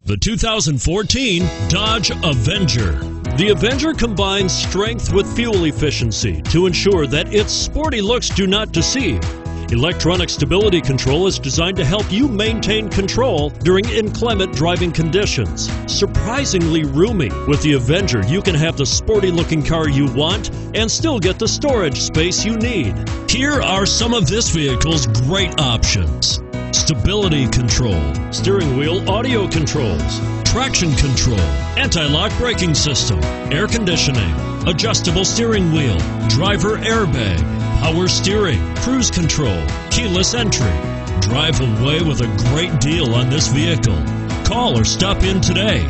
The 2014 Dodge Avenger. The Avenger combines strength with fuel efficiency to ensure that its sporty looks do not deceive. Electronic stability control is designed to help you maintain control during inclement driving conditions. Surprisingly roomy, with the Avenger you can have the sporty-looking car you want and still get the storage space you need. Here are some of this vehicle's great options: stability control, steering wheel audio controls, traction control, anti-lock braking system, air conditioning, adjustable steering wheel, driver airbag, power steering, cruise control, keyless entry. Drive away with a great deal on this vehicle. Call or stop in today.